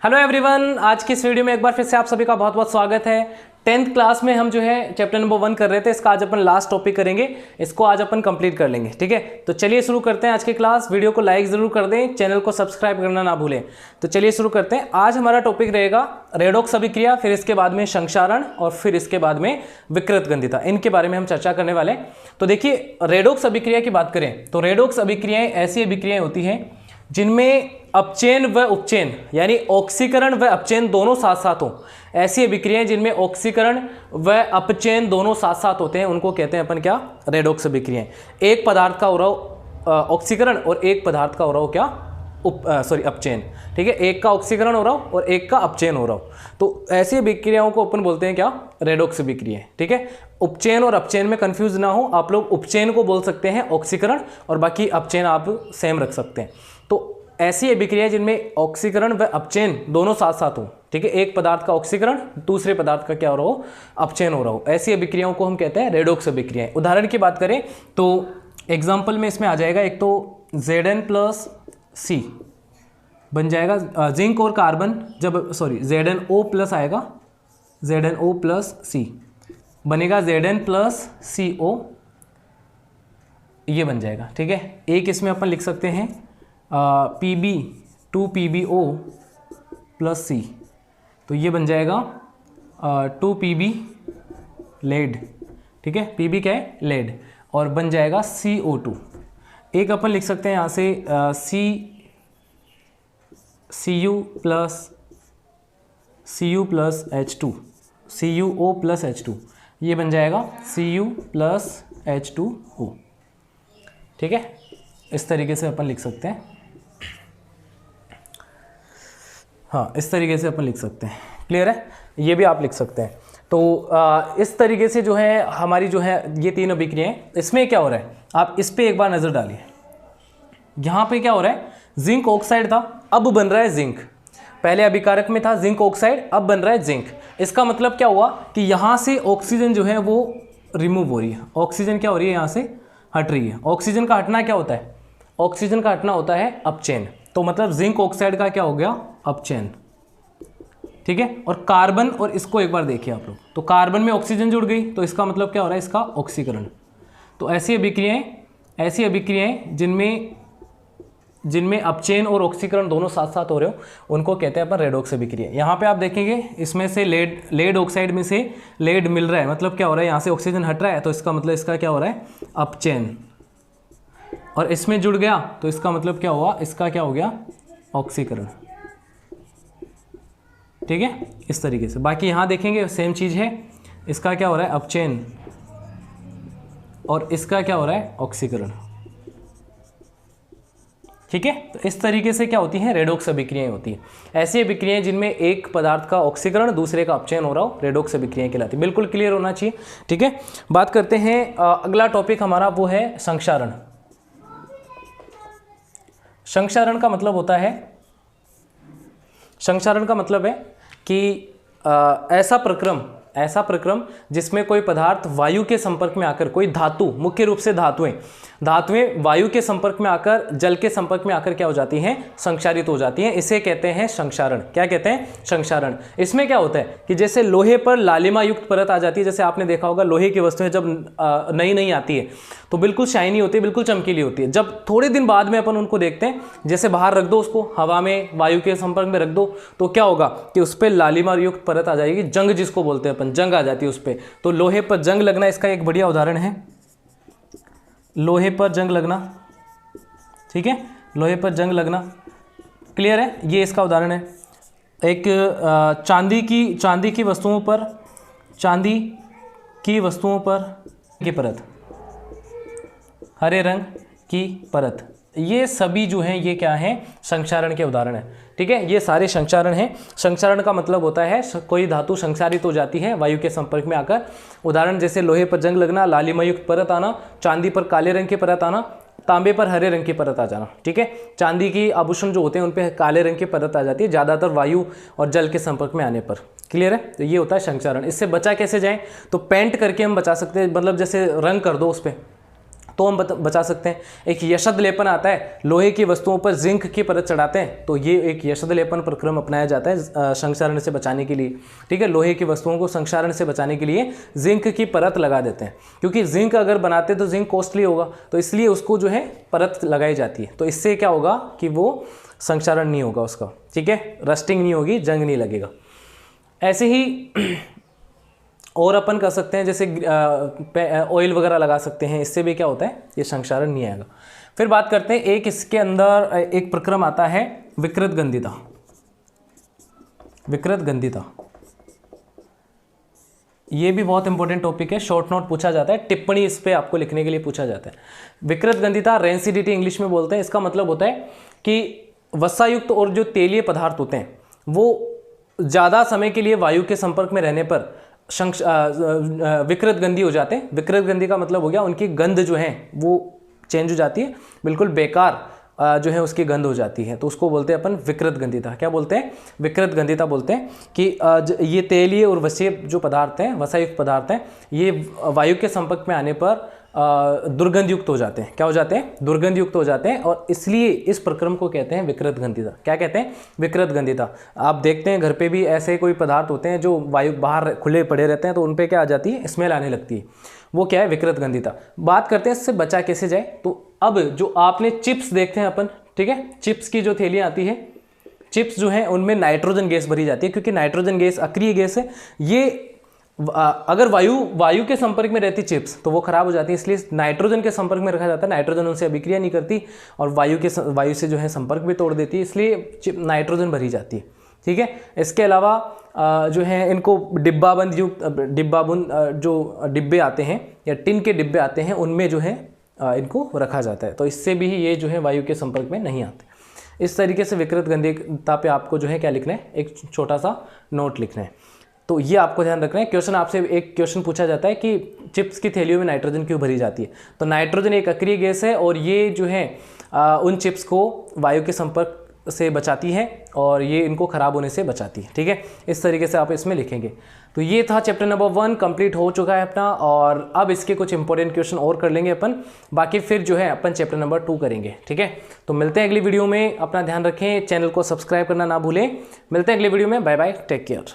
Hello everyone, आज की इस वीडियो में एक बार फिर से आप सभी का बहुत बहुत स्वागत है। 10th क्लास में हम जो है चैप्टर नंबर 1 कर रहे थे, इसका आज अपन लास्ट टॉपिक करेंगे, इसको आज अपन कंप्लीट कर लेंगे। ठीक है, तो चलिए शुरू करते हैं आज की क्लास। वीडियो को लाइक जरूर कर दें, चैनल को सब्सक्राइब करना ना भूलें। तो चलिए शुरू करते हैं। आज हमारा टॉपिक रहेगा रेडॉक्स अभिक्रिया, फिर इसके बाद में संक्षारण और फिर इसके बाद में विकृत गंधिता, इनके बारे में हम चर्चा करने वाले हैं। तो देखिए, रेडॉक्स अभिक्रिया की बात करें तो रेडॉक्स अभिक्रियाएं ऐसी अभिक्रियाएं होती हैं जिनमें अपचयन व उपचयन यानी ऑक्सीकरण व अपचयन दोनों साथ साथ हो। ऐसी अभिक्रियाएं जिनमें ऑक्सीकरण व अपचयन दोनों साथ साथ होते हैं उनको कहते हैं अपन क्या, रेडॉक्स अभिक्रियाएं। एक पदार्थ का हो रहा हो ऑक्सीकरण और एक पदार्थ का हो रहा हो क्या, अपचयन। ठीक है, एक का ऑक्सीकरण हो रहा हो और एक का अपचयन हो रहा हो, तो ऐसी अभिक्रियाओं को अपन बोलते हैं क्या, रेडॉक्स अभिक्रियाएं। ठीक है, उपचयन और अपचयन में कंफ्यूज ना हो, आप लोग उपचयन को बोल सकते हैं ऑक्सीकरण और बाकी अपचयन आप सेम रख सकते हैं। तो ऐसी अभिक्रिया जिनमें ऑक्सीकरण व अपचयन दोनों साथ साथ हो। ठीक है, एक पदार्थ का ऑक्सीकरण दूसरे पदार्थ का क्या हो रहा हो, अपचयन हो रहा हो, ऐसी अभिक्रियाओं को हम कहते हैं रेडॉक्स अभिक्रियाएं। उदाहरण की बात करें तो एग्जाम्पल में इसमें आ जाएगा, एक तो Zn+C बन जाएगा, जिंक और कार्बन जब ZnO+ आएगा, ZnO+C बनेगा Zn+CO, ये बन जाएगा। ठीक है, एक इसमें अपन लिख सकते हैं Pb 2PbO+C, तो ये बन जाएगा 2Pb लेड। ठीक है, Pb क्या है, लेड, और बन जाएगा CO2। एक अपन लिख सकते हैं यहाँ से Cu+H2, CuO+H2, ये बन जाएगा Cu+H2O। ठीक है, इस तरीके से अपन लिख सकते हैं। हाँ, इस तरीके से अपन लिख सकते हैं। क्लियर है, ये भी आप लिख सकते हैं। तो इस तरीके से जो है हमारी जो है ये तीन अभिक्रियाएं। इसमें क्या हो रहा है, आप इस पे एक बार नज़र डालिए। यहाँ पे क्या हो रहा है, जिंक ऑक्साइड था, अब बन रहा है जिंक। पहले अभिकारक में था जिंक ऑक्साइड, अब बन रहा है जिंक। इसका मतलब क्या हुआ कि यहाँ से ऑक्सीजन जो है वो रिमूव हो रही है। ऑक्सीजन क्या हो रही है, यहाँ से हट रही है। ऑक्सीजन का हटना क्या होता है, ऑक्सीजन का हटना होता है अपचयन। तो मतलब जिंक ऑक्साइड का क्या हो गया, अपचयन। ठीक है, और कार्बन, और इसको एक बार देखिए आप लोग, तो कार्बन में ऑक्सीजन जुड़ गई, तो इसका मतलब क्या हो रहा है, इसका ऑक्सीकरण। तो ऐसी अभिक्रियाएं जिनमें अपचयन और ऑक्सीकरण दोनों साथ साथ हो रहे हो उनको कहते हैं अपन रेडॉक्स अभिक्रिया। यहाँ पे आप देखेंगे इसमें से लेड ऑक्साइड में से लेड मिल रहा है, मतलब क्या हो रहा है, यहाँ से ऑक्सीजन हट रहा है, तो इसका मतलब इसका क्या हो रहा है, अपचयन। और इसमें जुड़ गया तो इसका मतलब क्या हुआ, इसका क्या हो गया, ऑक्सीकरण। ठीक है, इस तरीके से। बाकी यहाँ देखेंगे सेम चीज़ है, इसका क्या हो रहा है, अपचयन, और इसका क्या हो रहा है, ऑक्सीकरण। ठीक है, तो इस तरीके से क्या होती हैं, रेडॉक्स अभिक्रियाएं होती हैं। ऐसी अभिक्रियाएं जिनमें एक पदार्थ का ऑक्सीकरण दूसरे का अपचयन हो रहा हो, रेडॉक्स अभिक्रियाएं कहलाती है। बिल्कुल क्लियर होना चाहिए। ठीक है, बात करते हैं अगला टॉपिक हमारा वो है संक्षारण। संक्षारण का मतलब होता है, संक्षारण का मतलब है कि ऐसा प्रक्रम जिसमें कोई पदार्थ वायु के संपर्क में आकर, कोई धातु, मुख्य रूप से धातुएं वायु के संपर्क में आकर, जल के संपर्क में आकर क्या हो जाती हैं, संक्षारित हो जाती हैं। इसे कहते हैं संक्षारण। क्या कहते हैं, संक्षारण। इसमें क्या होता है कि जैसे लोहे पर लालिमा युक्त परत आ जाती है, जैसे आपने देखा होगा लोहे की वस्तुएं जब नई नई आती है तो बिल्कुल शाइनी होती है, बिल्कुल चमकीली होती है। जब थोड़े दिन बाद में अपन उनको देखते हैं, जैसे बाहर रख दो उसको, हवा में वायु के संपर्क में रख दो, तो क्या होगा कि उस पर लालिमा युक्त परत आ जाएगी, जंग जिसको बोलते हैं अपन, जंग आ जाती है उस पर। तो लोहे पर जंग लगना इसका एक बढ़िया उदाहरण है, लोहे पर जंग लगना। ठीक है, लोहे पर जंग लगना, क्लियर है, ये इसका उदाहरण है। एक चांदी की वस्तुओं पर की परत, हरे रंग की परत, ये सभी जो हैं ये क्या हैं, संक्षारण के उदाहरण हैं। ठीक है, ये सारे संक्षारण हैं। संक्षारण का मतलब होता है कोई धातु संक्षारित हो जाती है वायु के संपर्क में आकर। उदाहरण जैसे लोहे पर जंग लगना, लालिमायुक्त परत आना, चांदी पर काले रंग की परत आना, तांबे पर हरे रंग की परत आ जाना। ठीक है, चांदी की आभूषण जो होते हैं उन पर काले रंग की परत आ जाती है, ज़्यादातर वायु और जल के संपर्क में आने पर। क्लियर है, तो ये होता है संक्षारण। इससे बचा कैसे जाए, तो पेंट करके हम बचा सकते हैं, मतलब जैसे रंग कर दो उस पर, तो हम बचा सकते हैं। एक यशद लेपन आता है, लोहे की वस्तुओं पर जिंक की परत चढ़ाते हैं, तो ये एक यशद लेपन प्रक्रम अपनाया जाता है संक्षारण से बचाने के लिए। ठीक है, लोहे की वस्तुओं को संक्षारण से बचाने के लिए जिंक की परत लगा देते हैं, क्योंकि जिंक अगर बनाते तो जिंक कॉस्टली होगा, तो इसलिए उसको जो है परत लगाई जाती है। तो इससे क्या होगा कि वो संक्षारण नहीं होगा उसका, ठीक है, रस्टिंग नहीं होगी, जंग नहीं लगेगा। ऐसे ही और अपन कर सकते हैं, जैसे ऑयल वगैरह लगा सकते हैं, इससे भी क्या होता है, ये संक्षारण नहीं आएगा। फिर बात करते हैं, एक इसके अंदर एक प्रक्रम आता है विकृत गंधिता। विकृत गंधिता ये भी बहुत इंपॉर्टेंट टॉपिक है, शॉर्ट नोट पूछा जाता है, टिप्पणी इस पे आपको लिखने के लिए पूछा जाता है। विकृत गंधिता, रेंसिडिटी इंग्लिश में बोलते हैं। इसका मतलब होता है कि वसायुक्त और जो तेलीय पदार्थ होते हैं वो ज़्यादा समय के लिए वायु के संपर्क में रहने पर विकृत गंधी हो जाते हैं। विकृत गंधी का मतलब हो गया उनकी गंध जो है वो चेंज हो जाती है, बिल्कुल बेकार जो है उसकी गंध हो जाती है, तो उसको बोलते हैं अपन विकृत गंधिता। क्या बोलते हैं, विकृत गंधिता बोलते हैं कि ये तेलीय और वसीय जो पदार्थ हैं, वसायुक्त पदार्थ हैं, ये वायु के संपर्क में आने पर दुर्गंध युक्त हो जाते हैं। क्या हो जाते हैं, दुर्गंध युक्त हो जाते हैं, और इसलिए इस प्रक्रम को कहते हैं विकृत गंधिता। क्या कहते हैं, विकृत गंधिता। आप देखते हैं घर पे भी ऐसे कोई पदार्थ होते हैं जो वायु बाहर खुले पड़े रहते हैं, तो उन पे क्या आ जाती है, स्मेल आने लगती है, वो क्या है, विकृत गंधिता। बात करते हैं इससे बचा कैसे जाए। तो अब जो आपने चिप्स देखते हैं अपन, ठीक है, चिप्स की जो थैलियाँ आती है, चिप्स जो है उनमें नाइट्रोजन गैस भरी जाती है, क्योंकि नाइट्रोजन गैस अक्रिय गैस है। ये अगर वायु के संपर्क में रहती चिप्स तो वो खराब हो जाती है, इसलिए नाइट्रोजन के संपर्क में रखा जाता है। नाइट्रोजन उनसे अभिक्रिया नहीं करती और वायु से जो है संपर्क भी तोड़ देती है, इसलिए नाइट्रोजन भरी जाती है। ठीक है, इसके अलावा जो है इनको डिब्बाबंद जो डिब्बे आते हैं या टिन के डिब्बे आते हैं, उनमें जो है इनको रखा जाता है, तो इससे भी ये जो है वायु के संपर्क में नहीं आते। इस तरीके से विकृत गंधिता पे आपको जो है क्या लिखना है, एक छोटा सा नोट लिखना है। तो ये आपको ध्यान रखना है। क्वेश्चन आपसे एक क्वेश्चन पूछा जाता है कि चिप्स की थैलियों में नाइट्रोजन क्यों भरी जाती है, तो नाइट्रोजन एक अक्रिय गैस है और ये जो है उन चिप्स को वायु के संपर्क से बचाती है और ये इनको खराब होने से बचाती है। ठीक है, इस तरीके से आप इसमें लिखेंगे। तो ये था चैप्टर नंबर 1 कंप्लीट हो चुका है अपना, और अब इसके कुछ इंपॉर्टेंट क्वेश्चन और कर लेंगे अपन, बाकी फिर जो है अपन चैप्टर नंबर 2 करेंगे। ठीक है, तो मिलते हैं अगली वीडियो में, अपना ध्यान रखें, चैनल को सब्सक्राइब करना ना भूलें। मिलते हैं अगली वीडियो में, बाय बाय, टेक केयर।